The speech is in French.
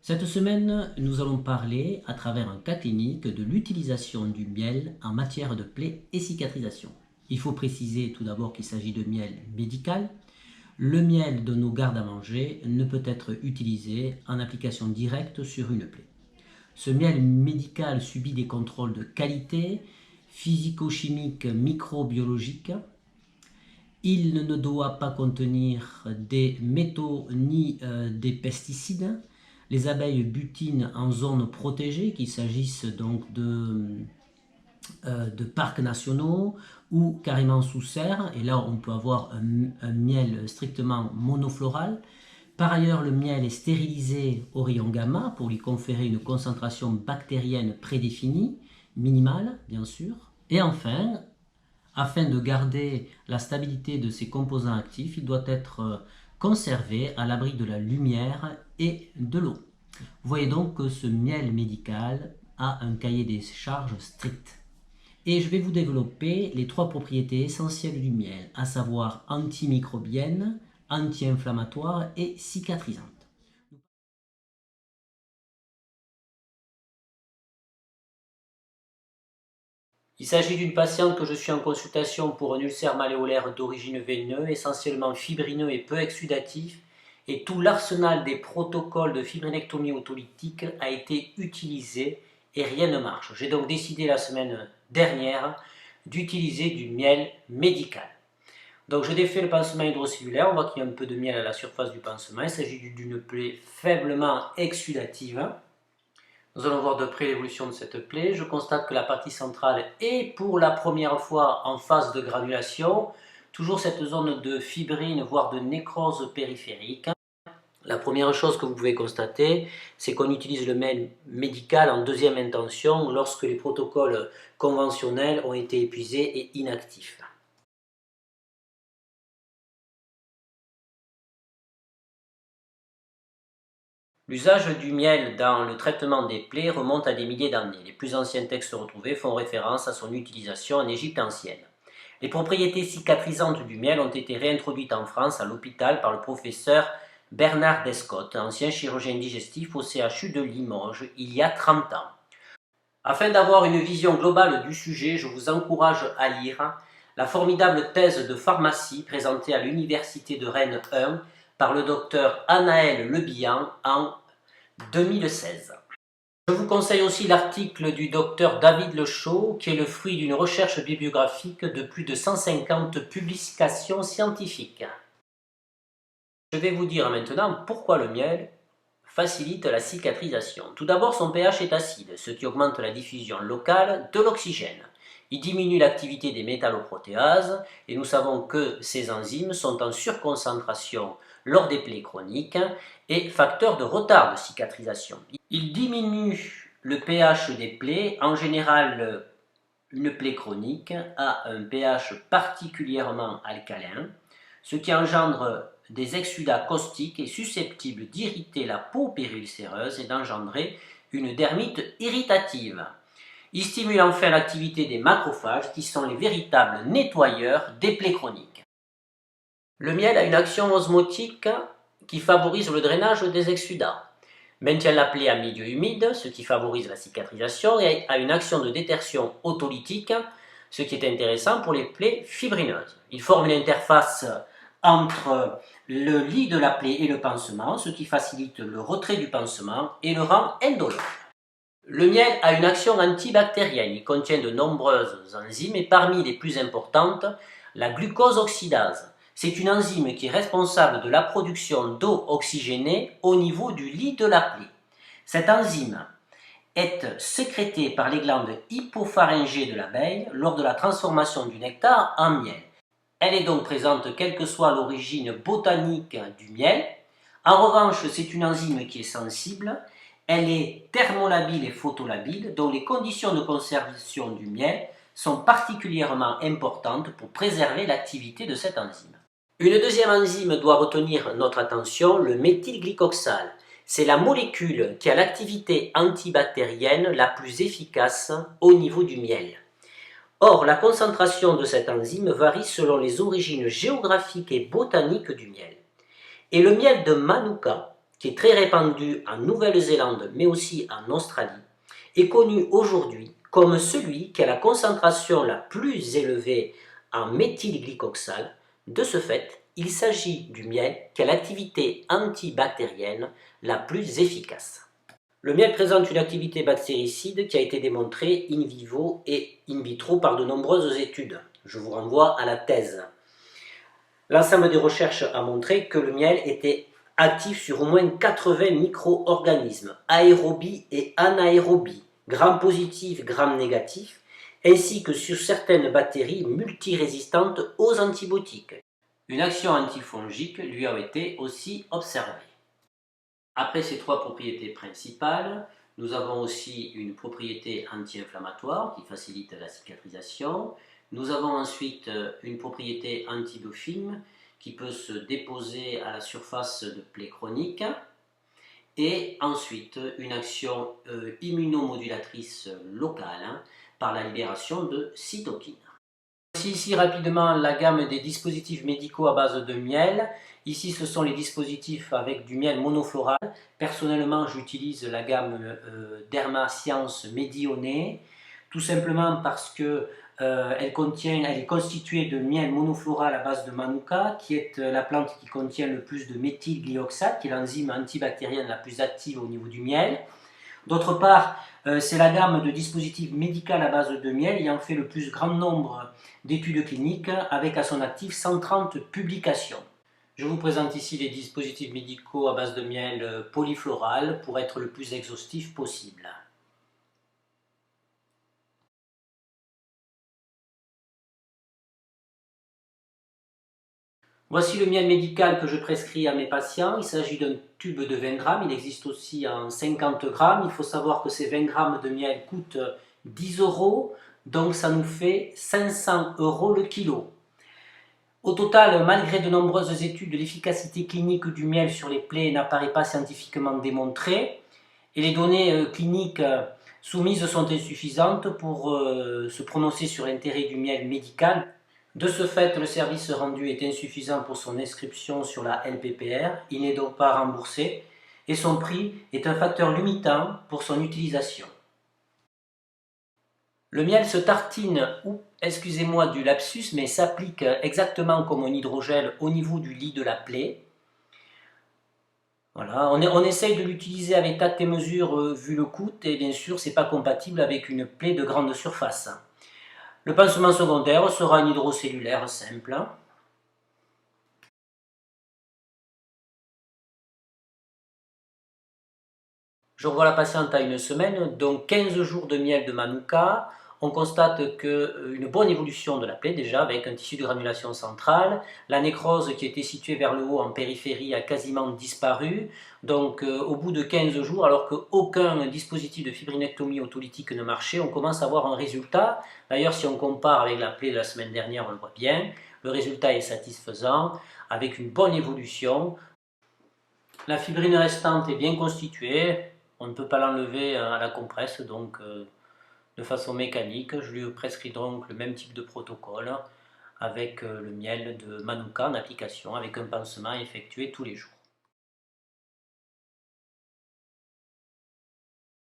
Cette semaine, nous allons parler, à travers un cas clinique, de l'utilisation du miel en matière de plaies et cicatrisation. Il faut préciser tout d'abord qu'il s'agit de miel médical. Le miel de nos gardes à manger ne peut être utilisé en application directe sur une plaie. Ce miel médical subit des contrôles de qualité, physico-chimiques, microbiologiques. Il ne doit pas contenir des métaux ni des pesticides. Les abeilles butinent en zone protégée, qu'il s'agisse donc de parcs nationaux ou carrément sous serre, et là on peut avoir un miel strictement monofloral. Par ailleurs, le miel est stérilisé au rayon gamma pour lui conférer une concentration bactérienne prédéfinie, minimale bien sûr. Et enfin, afin de garder la stabilité de ses composants actifs, il doit être conservé à l'abri de la lumière et de l'eau. Vous voyez donc que ce miel médical a un cahier des charges strict. Et je vais vous développer les 3 propriétés essentielles du miel, à savoir antimicrobienne, anti-inflammatoire et cicatrisante. Il s'agit d'une patiente que je suis en consultation pour un ulcère malléolaire d'origine veineuse, essentiellement fibrineux et peu exsudatif, et tout l'arsenal des protocoles de fibrinectomie autolytique a été utilisé et rien ne marche. J'ai donc décidé la semaine dernière d'utiliser du miel médical. Donc je défais le pansement hydrocellulaire, on voit qu'il y a un peu de miel à la surface du pansement, il s'agit d'une plaie faiblement exsudative. Nous allons voir de près l'évolution de cette plaie. Je constate que la partie centrale est pour la première fois en phase de granulation. Toujours cette zone de fibrine, voire de nécrose périphérique. La première chose que vous pouvez constater, c'est qu'on utilise le miel médical en deuxième intention lorsque les protocoles conventionnels ont été épuisés et inactifs. L'usage du miel dans le traitement des plaies remonte à des milliers d'années. Les plus anciens textes retrouvés font référence à son utilisation en Égypte ancienne. Les propriétés cicatrisantes du miel ont été réintroduites en France à l'hôpital par le professeur Bernard Descottes, ancien chirurgien digestif au CHU de Limoges, il y a 30 ans. Afin d'avoir une vision globale du sujet, je vous encourage à lire la formidable thèse de pharmacie présentée à l'Université de Rennes 1 par le docteur Anaël Lebihan en 2016. Je vous conseille aussi l'article du docteur David Lechaud, qui est le fruit d'une recherche bibliographique de plus de 150 publications scientifiques. Je vais vous dire maintenant pourquoi le miel facilite la cicatrisation. Tout d'abord, son pH est acide, ce qui augmente la diffusion locale de l'oxygène. Il diminue l'activité des métalloprotéases et nous savons que ces enzymes sont en surconcentration lors des plaies chroniques et facteurs de retard de cicatrisation. Il diminue le pH des plaies. En général, une plaie chronique a un pH particulièrement alcalin, ce qui engendre des exsudats caustiques et susceptibles d'irriter la peau périulcéreuse et d'engendrer une dermite irritative. Il stimule enfin l'activité des macrophages qui sont les véritables nettoyeurs des plaies chroniques. Le miel a une action osmotique qui favorise le drainage des exsudats, maintient la plaie à milieu humide, ce qui favorise la cicatrisation, et a une action de détertion autolytique, ce qui est intéressant pour les plaies fibrineuses. Il forme une interface entre le lit de la plaie et le pansement, ce qui facilite le retrait du pansement et le rend indolore. Le miel a une action antibactérienne, il contient de nombreuses enzymes et parmi les plus importantes, la glucose oxydase. C'est une enzyme qui est responsable de la production d'eau oxygénée au niveau du lit de la plaie. Cette enzyme est sécrétée par les glandes hypopharyngées de l'abeille lors de la transformation du nectar en miel. Elle est donc présente quelle que soit l'origine botanique du miel. En revanche, c'est une enzyme qui est sensible. Elle est thermolabile et photolabile, dont les conditions de conservation du miel sont particulièrement importantes pour préserver l'activité de cette enzyme. Une deuxième enzyme doit retenir notre attention, le méthylglycoxale. C'est la molécule qui a l'activité antibactérienne la plus efficace au niveau du miel. Or, la concentration de cette enzyme varie selon les origines géographiques et botaniques du miel. Et le miel de Manuka, qui est très répandu en Nouvelle-Zélande mais aussi en Australie, est connu aujourd'hui comme celui qui a la concentration la plus élevée en méthylglycoxal. De ce fait, il s'agit du miel qui a l'activité antibactérienne la plus efficace. Le miel présente une activité bactéricide qui a été démontrée in vivo et in vitro par de nombreuses études. Je vous renvoie à la thèse. L'ensemble des recherches a montré que le miel était actif sur au moins 80 micro-organismes, aérobie et anaérobie, gram positif, gram négatif, ainsi que sur certaines bactéries multirésistantes aux antibiotiques. Une action antifongique lui a été aussi observée. Après ces trois propriétés principales, nous avons aussi une propriété anti-inflammatoire qui facilite la cicatrisation. Nous avons ensuite une propriété anti-biofilm qui peut se déposer à la surface de plaies chroniques. Et ensuite une action immunomodulatrice locale par la libération de cytokines. Voici ici rapidement la gamme des dispositifs médicaux à base de miel. Ici ce sont les dispositifs avec du miel monofloral. Personnellement j'utilise la gamme Derma Science Médionné, tout simplement parce que elle est constituée de miel monofloral à base de manuka, qui est la plante qui contient le plus de méthylglyoxate, qui est l'enzyme antibactérienne la plus active au niveau du miel. D'autre part, c'est la gamme de dispositifs médicaux à base de miel ayant fait le plus grand nombre d'études cliniques avec à son actif 130 publications. Je vous présente ici les dispositifs médicaux à base de miel polyfloral pour être le plus exhaustif possible. Voici le miel médical que je prescris à mes patients. Il s'agit d'un tube de 20 grammes. Il existe aussi en 50 grammes. Il faut savoir que ces 20 grammes de miel coûtent 10 euros. Donc ça nous fait 500 euros le kilo. Au total, malgré de nombreuses études, l'efficacité clinique du miel sur les plaies n'apparaît pas scientifiquement démontrée. Et les données cliniques soumises sont insuffisantes pour se prononcer sur l'intérêt du miel médical. De ce fait, le service rendu est insuffisant pour son inscription sur la LPPR, il n'est donc pas remboursé et son prix est un facteur limitant pour son utilisation. Le miel se tartine, ou excusez-moi du lapsus, mais s'applique exactement comme un hydrogel au niveau du lit de la plaie. Voilà, on essaye de l'utiliser avec tact et mesure vu le coût et bien sûr c'est pas compatible avec une plaie de grande surface. Le pansement secondaire sera un hydrocellulaire simple. Je revois la patiente à une semaine, donc 15 jours de miel de manuka. On constate une bonne évolution de la plaie déjà avec un tissu de granulation centrale. La nécrose qui était située vers le haut en périphérie a quasiment disparu. Donc au bout de 15 jours, alors qu'aucun dispositif de fibrinectomie autolytique ne marchait, on commence à avoir un résultat. D'ailleurs si on compare avec la plaie de la semaine dernière, on le voit bien. Le résultat est satisfaisant avec une bonne évolution. La fibrine restante est bien constituée. On ne peut pas l'enlever à la compresse, donc de façon mécanique, je lui prescris donc le même type de protocole avec le miel de manuka en application, avec un pansement effectué tous les jours.